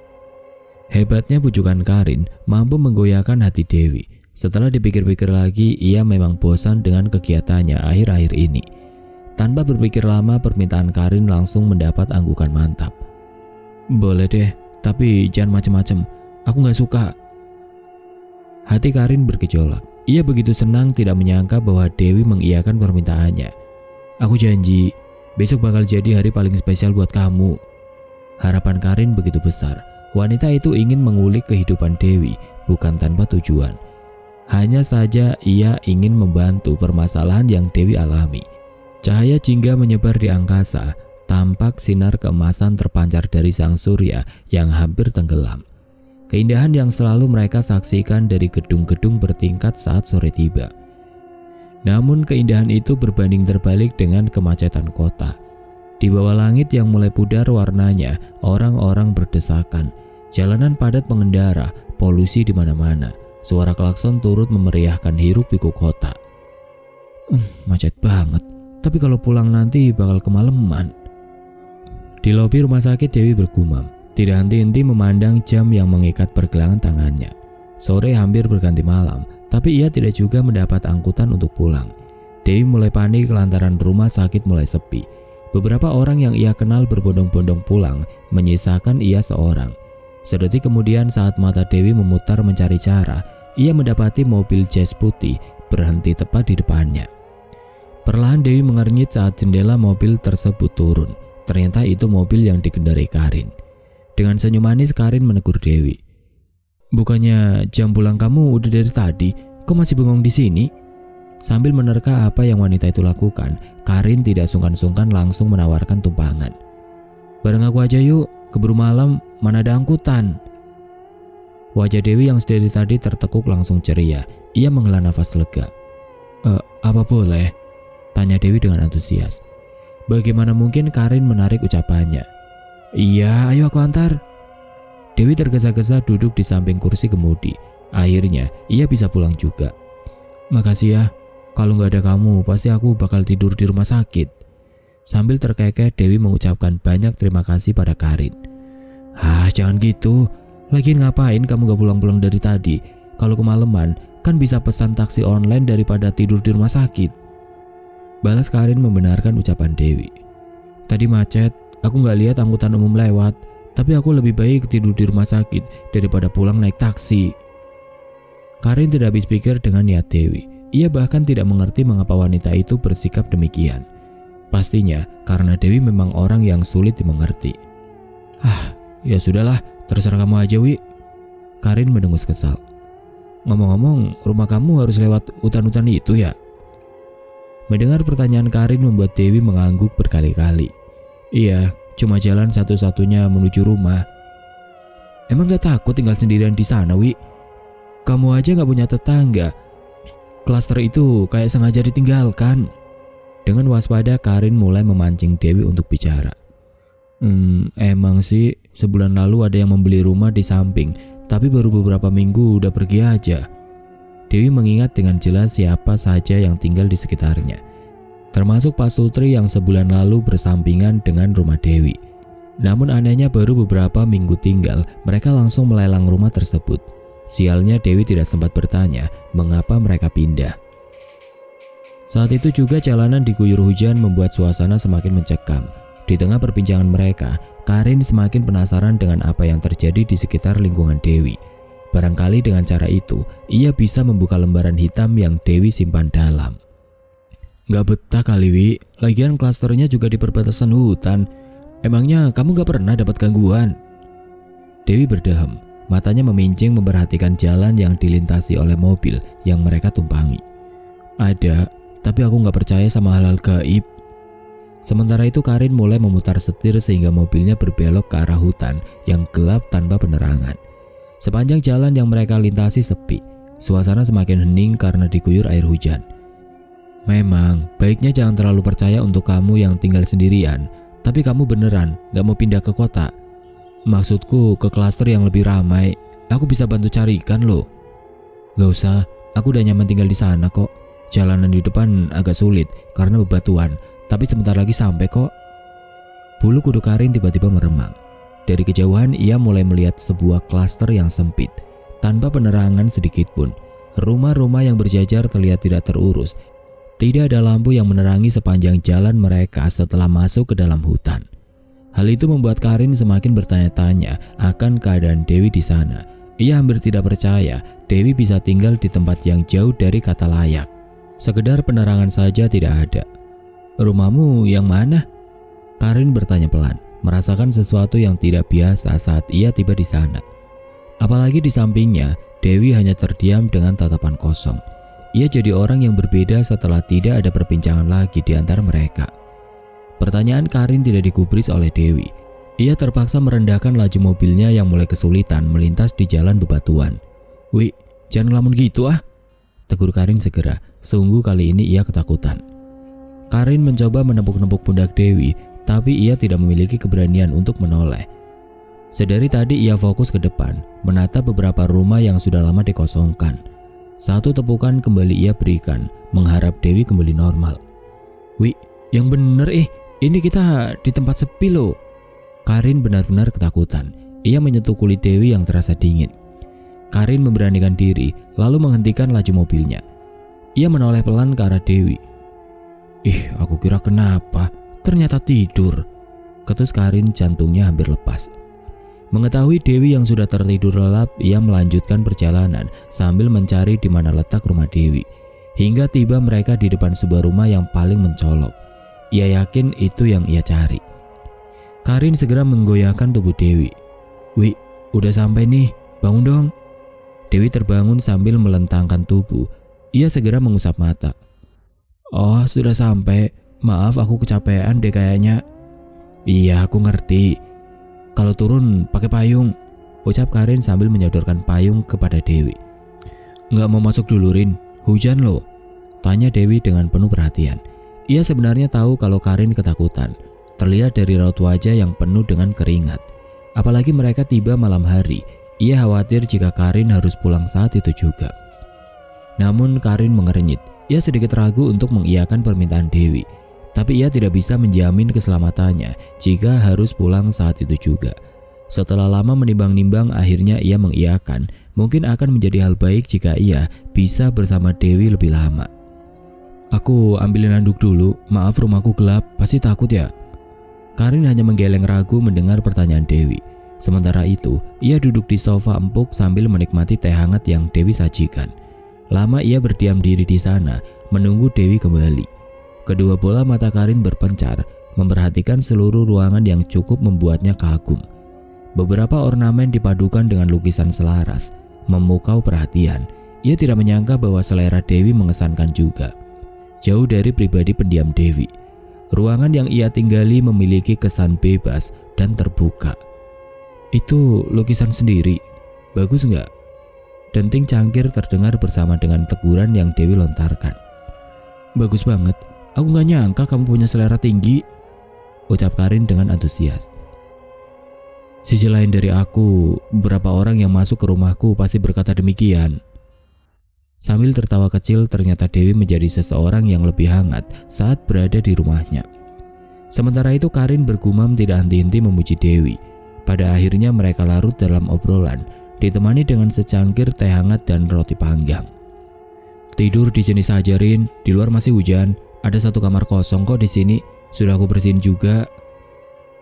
Hebatnya bujukan Karin mampu menggoyahkan hati Dewi. Setelah dipikir-pikir lagi, ia memang bosan dengan kegiatannya akhir-akhir ini. Tanpa berpikir lama, permintaan Karin langsung mendapat anggukan mantap. Boleh deh, tapi jangan macem-macem. Aku gak suka. Hati Karin bergejolak. Ia begitu senang tidak menyangka bahwa Dewi mengiyakan permintaannya. Aku janji, besok bakal jadi hari paling spesial buat kamu. Harapan Karin begitu besar. Wanita itu ingin mengulik kehidupan Dewi, bukan tanpa tujuan. Hanya saja ia ingin membantu permasalahan yang Dewi alami. Cahaya jingga menyebar di angkasa, tampak sinar keemasan terpancar dari sang surya yang hampir tenggelam. Keindahan yang selalu mereka saksikan dari gedung-gedung bertingkat saat sore tiba. Namun keindahan itu berbanding terbalik dengan kemacetan kota. Di bawah langit yang mulai pudar warnanya, orang-orang berdesakan. Jalanan padat pengendara, polusi di mana-mana. Suara klakson turut memeriahkan hiruk-pikuk kota. Macet banget. Tapi kalau pulang nanti bakal kemalaman. Di lobi rumah sakit Dewi bergumam. Tidak henti-henti memandang jam yang mengikat pergelangan tangannya. Sore hampir berganti malam, tapi ia tidak juga mendapat angkutan untuk pulang. Dewi mulai panik lantaran rumah sakit mulai sepi. Beberapa orang yang ia kenal berbondong-bondong pulang, menyisakan ia seorang. Sedetik kemudian saat mata Dewi memutar mencari cara, ia mendapati mobil Jazz putih berhenti tepat di depannya. Perlahan Dewi mengernyit saat jendela mobil tersebut turun. Ternyata itu mobil yang dikendarai Karin. Dengan senyum manis Karin menegur Dewi. Bukannya jam pulang kamu udah dari tadi, kok masih bengong di sini? Sambil menerka apa yang wanita itu lakukan, Karin tidak sungkan-sungkan langsung menawarkan tumpangan. Bareng aku aja yuk, keburu malam, mana ada angkutan. Wajah Dewi yang dari tadi tertekuk langsung ceria. Ia menghela nafas lega. Apa boleh? Tanya Dewi dengan antusias. Bagaimana mungkin Karin menarik ucapannya? Iya, ayo aku antar. Dewi tergesa-gesa duduk di samping kursi kemudi. Akhirnya ia bisa pulang juga. Makasih ya, kalau gak ada kamu pasti aku bakal tidur di rumah sakit. Sambil terkekeh Dewi mengucapkan banyak terima kasih pada Karin. Jangan gitu. Lagian ngapain kamu gak pulang-pulang dari tadi? Kalau kemalaman kan bisa pesan taksi online daripada tidur di rumah sakit. Balas Karin membenarkan ucapan Dewi. Tadi macet, aku gak lihat angkutan umum lewat. Tapi aku lebih baik tidur di rumah sakit daripada pulang naik taksi. Karin tidak habis pikir dengan niat Dewi. Ia bahkan tidak mengerti mengapa wanita itu bersikap demikian. Pastinya karena Dewi memang orang yang sulit dimengerti. Ya sudahlah, terserah kamu aja, Wi. Karin mendengus kesal. Ngomong-ngomong, rumah kamu harus lewat hutan-hutan itu ya? Mendengar pertanyaan Karin membuat Dewi mengangguk berkali-kali. Iya, cuma jalan satu-satunya menuju rumah. Emang gak takut tinggal sendirian di sana, Wi? Kamu aja gak punya tetangga. Klaster itu kayak sengaja ditinggalkan. Dengan waspada Karin mulai memancing Dewi untuk bicara. Emang sih sebulan lalu ada yang membeli rumah di samping, tapi baru beberapa minggu udah pergi aja. Dewi mengingat dengan jelas siapa saja yang tinggal di sekitarnya, termasuk Pak Sutri yang sebulan lalu bersampingan dengan rumah Dewi. Namun anehnya baru beberapa minggu tinggal, mereka langsung melelang rumah tersebut. Sialnya Dewi tidak sempat bertanya mengapa mereka pindah. Saat itu juga jalanan diguyur hujan membuat suasana semakin mencekam. Di tengah perbincangan mereka, Karin semakin penasaran dengan apa yang terjadi di sekitar lingkungan Dewi. Barangkali dengan cara itu, ia bisa membuka lembaran hitam yang Dewi simpan dalam. Gak betah kali, Wi. Lagian klasternya juga di perbatasan hutan. Emangnya kamu gak pernah dapat gangguan? Dewi berdehem, matanya memincing memperhatikan jalan yang dilintasi oleh mobil yang mereka tumpangi. Ada, tapi aku gak percaya sama hal-hal gaib. Sementara itu Karin mulai memutar setir sehingga mobilnya berbelok ke arah hutan yang gelap tanpa penerangan. Sepanjang jalan yang mereka lintasi sepi, suasana semakin hening karena diguyur air hujan. Memang, baiknya jangan terlalu percaya untuk kamu yang tinggal sendirian. Tapi kamu beneran gak mau pindah ke kota? Maksudku ke klaster yang lebih ramai. Aku bisa bantu carikan loh. Gak usah, aku udah nyaman tinggal di sana kok. Jalanan di depan agak sulit karena bebatuan, tapi sebentar lagi sampai kok. Bulu kuduk Karin tiba-tiba meremang. Dari kejauhan ia mulai melihat sebuah klaster yang sempit, tanpa penerangan sedikit pun. Rumah-rumah yang berjajar terlihat tidak terurus. Tidak ada lampu yang menerangi sepanjang jalan mereka setelah masuk ke dalam hutan. Hal itu membuat Karin semakin bertanya-tanya akan keadaan Dewi di sana. Ia hampir tidak percaya Dewi bisa tinggal di tempat yang jauh dari kata layak. Sekedar penerangan saja tidak ada. Rumahmu yang mana? Karin bertanya pelan, merasakan sesuatu yang tidak biasa saat ia tiba di sana. Apalagi di sampingnya, Dewi hanya terdiam dengan tatapan kosong. Ia jadi orang yang berbeda setelah tidak ada perbincangan lagi di antara mereka. Pertanyaan Karin tidak digubris oleh Dewi. Ia terpaksa merendahkan laju mobilnya yang mulai kesulitan melintas di jalan bebatuan. "Wi, jangan ngelamun gitu ah," tegur Karin segera. Sungguh kali ini ia ketakutan. Karin mencoba menepuk-nepuk pundak Dewi, tapi ia tidak memiliki keberanian untuk menoleh. Sedari tadi ia fokus ke depan, menatap beberapa rumah yang sudah lama dikosongkan. Satu tepukan kembali ia berikan, mengharap Dewi kembali normal. "Wi, yang bener ini kita di tempat sepi loh." Karin benar-benar ketakutan. Ia menyentuh kulit Dewi yang terasa dingin. Karin memberanikan diri, lalu menghentikan laju mobilnya. Ia menoleh pelan ke arah Dewi. Aku kira kenapa, ternyata tidur," ketus Karin, jantungnya hampir lepas. Mengetahui Dewi yang sudah tertidur lelap, ia melanjutkan perjalanan sambil mencari di mana letak rumah Dewi. Hingga tiba mereka di depan sebuah rumah yang paling mencolok. Ia yakin itu yang ia cari. Karin segera menggoyahkan tubuh Dewi. "Wi, udah sampai nih, bangun dong." Dewi terbangun sambil melentangkan tubuh. Ia segera mengusap mata. "Oh, sudah sampai. Maaf, aku kecapean deh kayaknya." "Iya, aku ngerti. Kalau turun pakai payung," ucap Karin sambil menyodorkan payung kepada Dewi. "Nggak mau masuk dulu, Rin? Hujan loh," tanya Dewi dengan penuh perhatian. Ia sebenarnya tahu kalau Karin ketakutan. Terlihat dari raut wajah yang penuh dengan keringat. Apalagi mereka tiba malam hari. Ia khawatir jika Karin harus pulang saat itu juga. Namun Karin mengernyit. Ia sedikit ragu untuk mengiyakan permintaan Dewi. Tapi ia tidak bisa menjamin keselamatannya jika harus pulang saat itu juga. Setelah lama menimbang-nimbang, akhirnya ia mengiyakan. Mungkin akan menjadi hal baik jika ia bisa bersama Dewi lebih lama. "Aku ambilin handuk dulu, maaf rumahku gelap, pasti takut ya?" Karin hanya menggeleng ragu mendengar pertanyaan Dewi. Sementara itu, ia duduk di sofa empuk sambil menikmati teh hangat yang Dewi sajikan. Lama ia berdiam diri di sana, menunggu Dewi kembali. Kedua bola mata Karin berpencar, memperhatikan seluruh ruangan yang cukup membuatnya kagum. Beberapa ornamen dipadukan dengan lukisan selaras, memukau perhatian. Ia tidak menyangka bahwa selera Dewi mengesankan juga. Jauh dari pribadi pendiam Dewi, ruangan yang ia tinggali memiliki kesan bebas dan terbuka. "Itu lukisan sendiri, bagus nggak?" Denting cangkir terdengar bersama dengan teguran yang Dewi lontarkan. "Bagus banget. Aku gak nyangka kamu punya selera tinggi," ucap Karin dengan antusias. "Sisi lain dari aku, beberapa orang yang masuk ke rumahku pasti berkata demikian." Sambil tertawa kecil, ternyata Dewi menjadi seseorang yang lebih hangat saat berada di rumahnya. Sementara itu Karin bergumam tidak henti-henti memuji Dewi. Pada akhirnya mereka larut dalam obrolan, ditemani dengan secangkir teh hangat dan roti panggang. "Tidur di sini saja, Rin. Di luar masih hujan. Ada satu kamar kosong kok di sini. Sudah aku bersihin juga."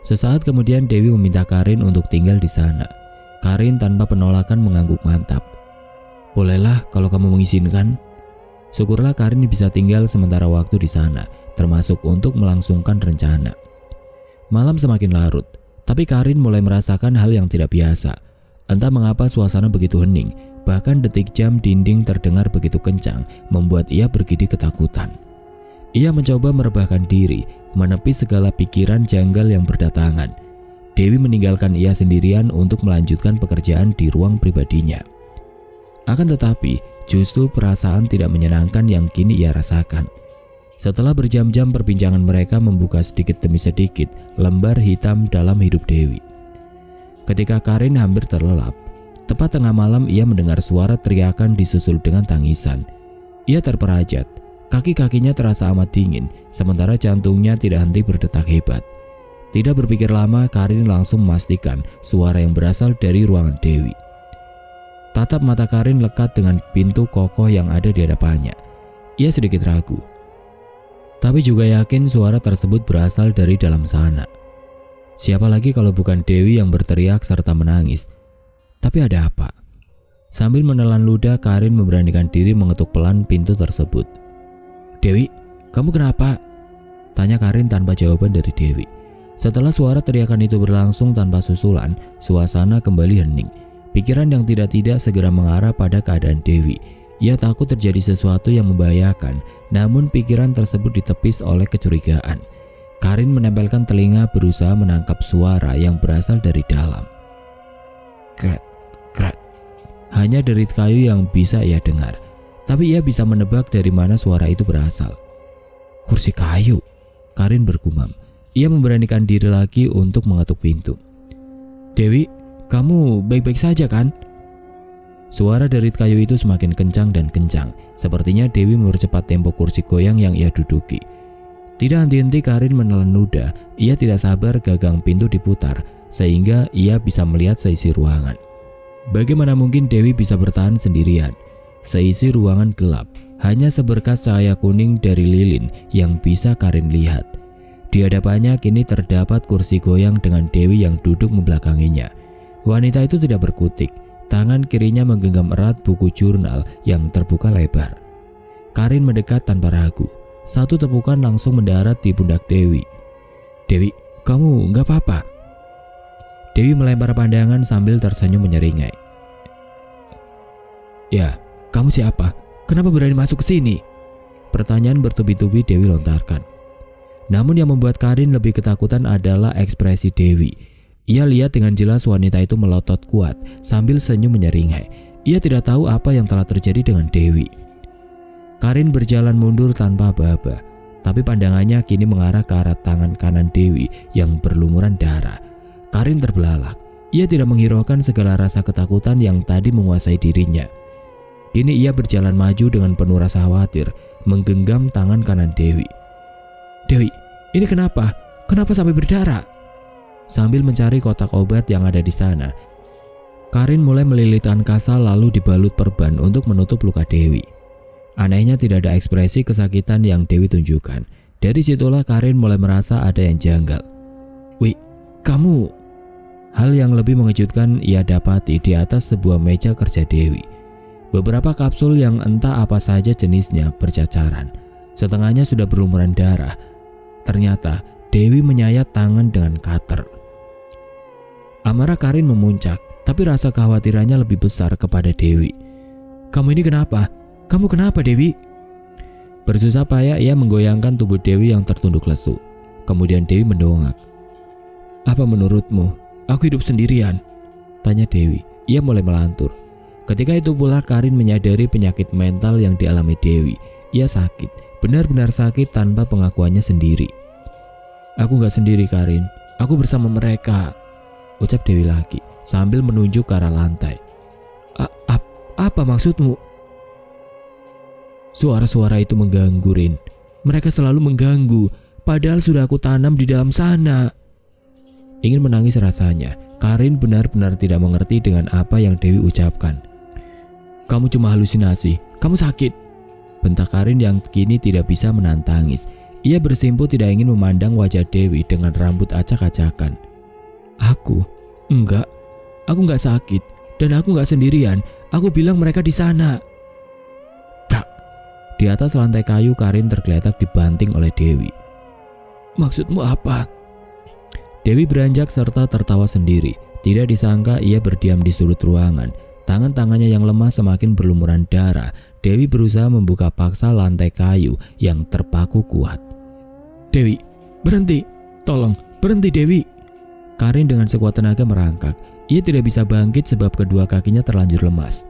Sesaat kemudian Dewi meminta Karin untuk tinggal di sana. Karin tanpa penolakan mengangguk mantap. "Bolehlah kalau kamu mengizinkan." Syukurlah Karin bisa tinggal sementara waktu di sana, termasuk untuk melangsungkan rencana. Malam semakin larut, tapi Karin mulai merasakan hal yang tidak biasa. Entah mengapa suasana begitu hening, bahkan detik jam dinding terdengar begitu kencang, membuat ia bergidik ketakutan. Ia mencoba merebahkan diri, menepis segala pikiran janggal yang berdatangan. Dewi meninggalkan ia sendirian untuk melanjutkan pekerjaan di ruang pribadinya. Akan tetapi, justru perasaan tidak menyenangkan yang kini ia rasakan. Setelah berjam-jam perbincangan mereka membuka sedikit demi sedikit lembar hitam dalam hidup Dewi. Ketika Karin hampir terlelap, tepat tengah malam ia mendengar suara teriakan disusul dengan tangisan. Ia terperajat, kaki-kakinya terasa amat dingin, sementara jantungnya tidak henti berdetak hebat. Tidak berpikir lama, Karin langsung memastikan suara yang berasal dari ruangan Dewi. Tatap mata Karin lekat dengan pintu kokoh yang ada di hadapannya. Ia sedikit ragu, tapi juga yakin suara tersebut berasal dari dalam sana. Siapa lagi kalau bukan Dewi yang berteriak serta menangis? Tapi ada apa? Sambil menelan ludah, Karin memberanikan diri mengetuk pelan pintu tersebut. "Dewi, kamu kenapa?" tanya Karin tanpa jawaban dari Dewi. Setelah suara teriakan itu berlangsung tanpa susulan, suasana kembali hening. Pikiran yang tidak-tidak segera mengarah pada keadaan Dewi. Ia takut terjadi sesuatu yang membahayakan, namun pikiran tersebut ditepis oleh kecurigaan. Karin menempelkan telinga berusaha menangkap suara yang berasal dari dalam. Kret, kret. Hanya derit kayu yang bisa ia dengar, tapi ia bisa menebak dari mana suara itu berasal. Kursi kayu, Karin bergumam. Ia memberanikan diri lagi untuk mengetuk pintu. "Dewi, kamu baik-baik saja kan?" Suara derit kayu itu semakin kencang dan kencang. Sepertinya Dewi mempercepat tempo kursi goyang yang ia duduki. Tidak henti-henti Karin menelan ludah. Ia tidak sabar gagang pintu diputar, sehingga ia bisa melihat seisi ruangan. Bagaimana mungkin Dewi bisa bertahan sendirian? Seisi ruangan gelap, hanya seberkas cahaya kuning dari lilin yang bisa Karin lihat. Di hadapannya kini terdapat kursi goyang dengan Dewi yang duduk membelakanginya. Wanita itu tidak berkutik. Tangan kirinya menggenggam erat buku jurnal yang terbuka lebar. Karin mendekat tanpa ragu. Satu tepukan langsung mendarat di pundak Dewi. "Dewi, kamu gak apa-apa?" Dewi melempar pandangan sambil tersenyum menyeringai. "Ya, kamu siapa? Kenapa berani masuk ke sini?" Pertanyaan bertubi-tubi Dewi lontarkan. Namun yang membuat Karin lebih ketakutan adalah ekspresi Dewi. Ia lihat dengan jelas wanita itu melotot kuat sambil senyum menyeringai. Ia tidak tahu apa yang telah terjadi dengan Dewi. Karin berjalan mundur tanpa aba-aba, tapi pandangannya kini mengarah ke arah tangan kanan Dewi yang berlumuran darah. Karin terbelalak. Ia tidak menghiraukan segala rasa ketakutan yang tadi menguasai dirinya. Kini ia berjalan maju dengan penuh rasa khawatir, menggenggam tangan kanan Dewi. "Dewi, ini kenapa? Kenapa sampai berdarah?" Sambil mencari kotak obat yang ada di sana, Karin mulai melilitkan kasa lalu dibalut perban untuk menutup luka Dewi. Anehnya tidak ada ekspresi kesakitan yang Dewi tunjukkan. Dari situlah Karin mulai merasa ada yang janggal. "Wih, kamu..." Hal yang lebih mengejutkan ia dapati di atas sebuah meja kerja Dewi. Beberapa kapsul yang entah apa saja jenisnya bercacaran. Setengahnya sudah berlumuran darah. Ternyata Dewi menyayat tangan dengan cutter. Amarah Karin memuncak, tapi rasa kekhawatirannya lebih besar kepada Dewi. "Kamu ini kenapa? Kamu kenapa, Dewi?" Bersusah payah ia menggoyangkan tubuh Dewi yang tertunduk lesu. Kemudian Dewi mendongak. "Apa menurutmu aku hidup sendirian?" tanya Dewi. Ia mulai melantur. Ketika itu pula Karin menyadari penyakit mental yang dialami Dewi. Ia sakit, benar-benar sakit tanpa pengakuannya sendiri. "Aku gak sendiri, Karin. Aku bersama mereka," ucap Dewi lagi sambil menunjuk ke arah lantai. Apa maksudmu?" "Suara-suara itu mengganggu, Rin. Mereka selalu mengganggu, padahal sudah aku tanam di dalam sana." Ingin menangis rasanya. Karin benar-benar tidak mengerti dengan apa yang Dewi ucapkan. "Kamu cuma halusinasi, kamu sakit," bentak Karin yang kini tidak bisa menahan tangis. Ia bersimpuh tidak ingin memandang wajah Dewi dengan rambut acak-acakan. Aku nggak sakit dan aku nggak sendirian. Aku bilang mereka di sana." Brak. Di atas lantai kayu Karin tergeletak dibanting oleh Dewi. "Maksudmu apa?" Dewi beranjak serta tertawa sendiri. Tidak disangka ia berdiam di sudut ruangan. Tangan-tangannya yang lemah semakin berlumuran darah. Dewi berusaha membuka paksa lantai kayu yang terpaku kuat. "Dewi, berhenti. Tolong, berhenti Dewi." Karin dengan sekuat tenaga merangkak. Ia tidak bisa bangkit sebab kedua kakinya terlanjur lemas.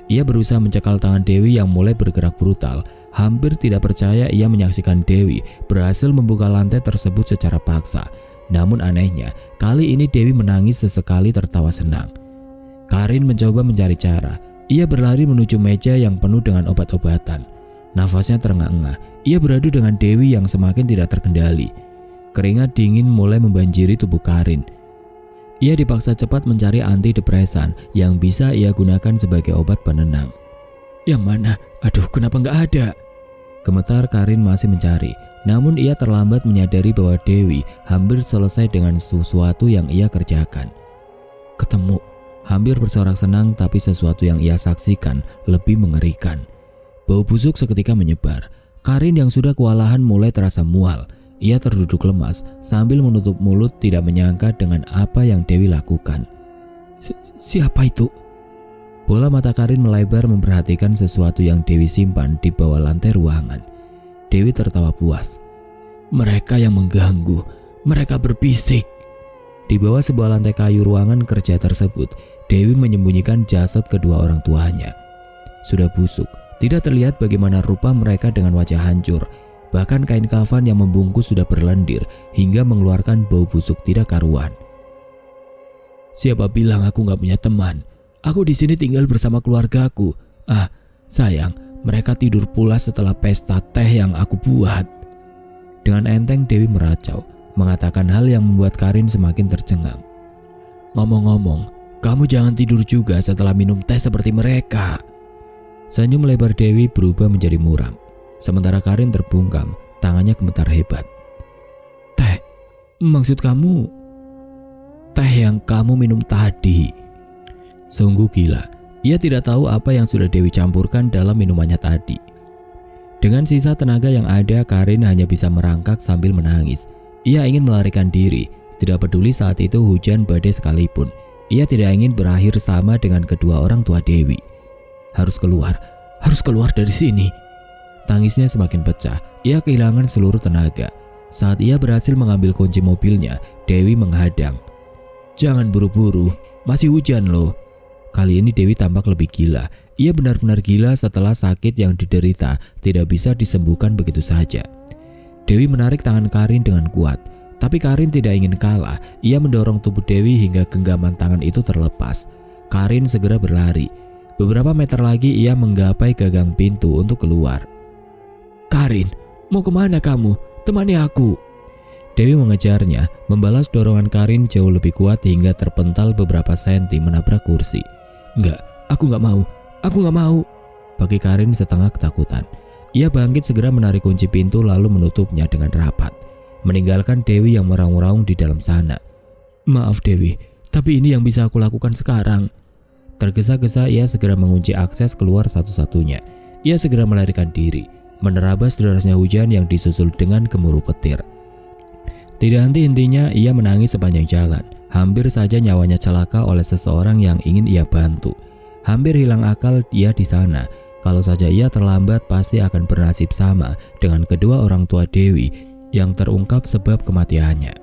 Ia berusaha mencekal tangan Dewi yang mulai bergerak brutal. Hampir tidak percaya ia menyaksikan Dewi berhasil membuka lantai tersebut secara paksa. Namun anehnya, kali ini Dewi menangis sesekali tertawa senang. Karin mencoba mencari cara. Ia berlari menuju meja yang penuh dengan obat-obatan. Nafasnya terengah-engah. Ia beradu dengan Dewi yang semakin tidak terkendali. Keringat dingin mulai membanjiri tubuh Karin. Ia dipaksa cepat mencari antidepresan yang bisa ia gunakan sebagai obat penenang. Yang mana? Aduh, kenapa nggak ada? Gemetar Karin masih mencari. Namun ia terlambat menyadari bahwa Dewi hampir selesai dengan sesuatu yang ia kerjakan. Ketemu. Hampir bersorak senang, tapi sesuatu yang ia saksikan lebih mengerikan. Bau busuk seketika menyebar. Karin yang sudah kewalahan mulai terasa mual. Ia terduduk lemas sambil menutup mulut, tidak menyangka dengan apa yang Dewi lakukan. Siapa itu? Bola mata Karin melebar memperhatikan sesuatu yang Dewi simpan di bawah lantai ruangan. Dewi tertawa puas. Mereka yang mengganggu, mereka berbisik. Di bawah sebuah lantai kayu ruangan kerja tersebut, Dewi menyembunyikan jasad kedua orang tuanya. Sudah busuk, tidak terlihat bagaimana rupa mereka dengan wajah hancur. Bahkan kain kafan yang membungkus sudah berlendir hingga mengeluarkan bau busuk tidak karuan. Siapa bilang aku gak punya teman? Aku di sini tinggal bersama keluargaku. Sayang, mereka tidur pula setelah pesta teh yang aku buat. Dengan enteng Dewi meracau, mengatakan hal yang membuat Karin semakin tercengang. Ngomong-ngomong, kamu jangan tidur juga setelah minum teh seperti mereka. Senyum lebar Dewi berubah menjadi muram. Sementara Karin terbungkam, tangannya gemetar hebat. Teh? Maksud kamu? Teh yang kamu minum tadi. Sungguh gila, ia tidak tahu apa yang sudah Dewi campurkan dalam minumannya tadi. Dengan sisa tenaga yang ada, Karin hanya bisa merangkak sambil menangis. Ia ingin melarikan diri, tidak peduli saat itu hujan badai sekalipun. Ia tidak ingin berakhir sama dengan kedua orang tua Dewi. Harus keluar dari sini. Tangisnya semakin pecah, ia kehilangan seluruh tenaga. Saat ia berhasil mengambil kunci mobilnya, Dewi menghadang. Jangan buru-buru, masih hujan loh. Kali ini Dewi tampak lebih gila. Ia benar-benar gila setelah sakit yang diderita tidak bisa disembuhkan begitu saja. Dewi menarik tangan Karin dengan kuat, tapi Karin tidak ingin kalah. Ia mendorong tubuh Dewi hingga genggaman tangan itu terlepas. Karin segera berlari. Beberapa meter lagi ia menggapai gagang pintu untuk keluar. Karin, mau kemana kamu? Temani aku. Dewi mengejarnya, membalas dorongan Karin jauh lebih kuat hingga terpental beberapa senti menabrak kursi. Enggak, aku nggak mau. Bagi Karin setengah ketakutan. Ia bangkit segera menarik kunci pintu lalu menutupnya dengan rapat, meninggalkan Dewi yang meraung-raung di dalam sana. Maaf Dewi, tapi ini yang bisa aku lakukan sekarang. Tergesa-gesa ia segera mengunci akses keluar satu-satunya. Ia segera melarikan diri, menerabas derasnya hujan yang disusul dengan gemuruh petir. Tidak henti-hentinya ia menangis sepanjang jalan. Hampir saja nyawanya celaka oleh seseorang yang ingin ia bantu. Hampir hilang akal dia di sana. Kalau saja ia terlambat pasti akan bernasib sama dengan kedua orang tua Dewi yang terungkap sebab kematiannya.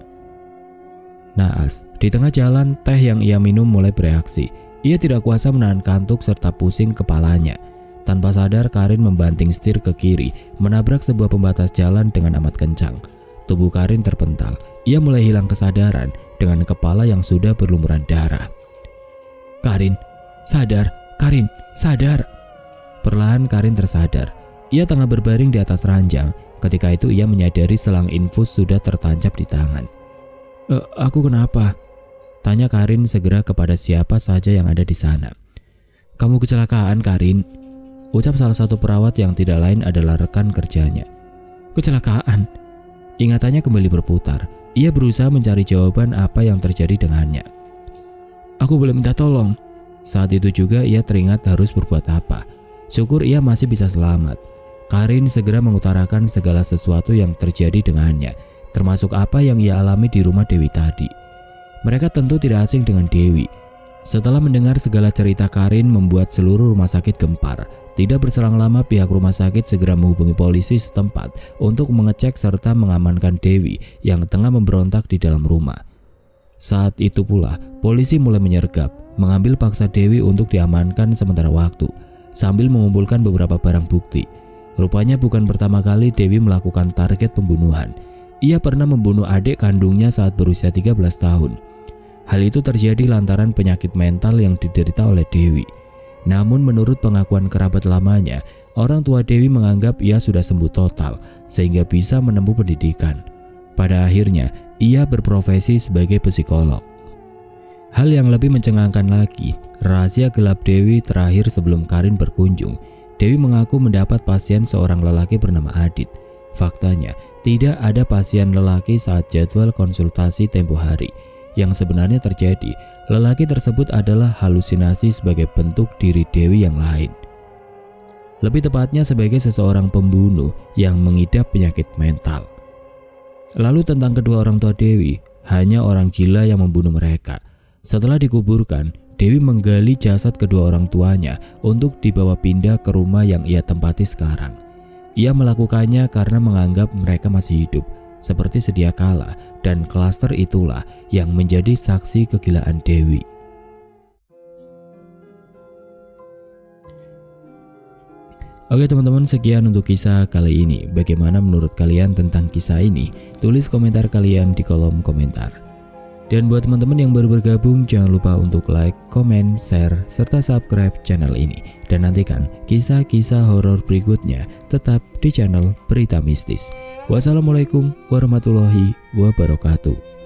Naas, di tengah jalan teh yang ia minum mulai bereaksi. Ia tidak kuasa menahan kantuk serta pusing kepalanya. Tanpa sadar Karin membanting setir ke kiri, menabrak sebuah pembatas jalan dengan amat kencang. Tubuh Karin terpental. Ia mulai hilang kesadaran dengan kepala yang sudah berlumuran darah. Karin, sadar. Karin, sadar. Perlahan Karin tersadar. Ia tengah berbaring di atas ranjang. Ketika itu ia menyadari selang infus sudah tertancap di tangan. Aku kenapa? Tanya Karin segera kepada siapa saja yang ada di sana. Kamu kecelakaan, Karin. Ucap salah satu perawat yang tidak lain adalah rekan kerjanya. Kecelakaan? Ingatannya kembali berputar. Ia berusaha mencari jawaban apa yang terjadi dengannya. Aku boleh minta tolong? Saat itu juga ia teringat harus berbuat apa. Syukur ia masih bisa selamat. Karin segera mengutarakan segala sesuatu yang terjadi dengannya, termasuk apa yang ia alami di rumah Dewi tadi. Mereka tentu tidak asing dengan Dewi. Setelah mendengar segala cerita Karin membuat seluruh rumah sakit gempar. Tidak berselang lama pihak rumah sakit segera menghubungi polisi setempat untuk mengecek serta mengamankan Dewi yang tengah memberontak di dalam rumah. Saat itu pula polisi mulai menyergap, mengambil paksa Dewi untuk diamankan sementara waktu, sambil mengumpulkan beberapa barang bukti. Rupanya bukan pertama kali Dewi melakukan target pembunuhan. Ia pernah membunuh adik kandungnya saat berusia 13 tahun. Hal itu terjadi lantaran penyakit mental yang diderita oleh Dewi. Namun menurut pengakuan kerabat lamanya, orang tua Dewi menganggap ia sudah sembuh total sehingga bisa menempuh pendidikan. Pada akhirnya, ia berprofesi sebagai psikolog. Hal yang lebih mencengangkan lagi, rahasia gelap Dewi terakhir sebelum Karin berkunjung. Dewi mengaku mendapat pasien seorang lelaki bernama Adit. Faktanya, tidak ada pasien lelaki saat jadwal konsultasi tempo hari. Yang sebenarnya terjadi, lelaki tersebut adalah halusinasi sebagai bentuk diri Dewi yang lain. Lebih tepatnya sebagai seseorang pembunuh yang mengidap penyakit mental. Lalu tentang kedua orang tua Dewi, hanya orang gila yang membunuh mereka. Setelah dikuburkan, Dewi menggali jasad kedua orang tuanya untuk dibawa pindah ke rumah yang ia tempati sekarang. Ia melakukannya karena menganggap mereka masih hidup, seperti sedia kala, dan klaster itulah yang menjadi saksi kegilaan Dewi. Oke teman-teman, sekian untuk kisah kali ini. Bagaimana menurut kalian tentang kisah ini? Tulis komentar kalian di kolom komentar. Dan buat teman-teman yang baru bergabung, jangan lupa untuk like, komen, share, serta subscribe channel ini. Dan nantikan kisah-kisah horor berikutnya tetap di channel Berita Mistis. Wassalamualaikum warahmatullahi wabarakatuh.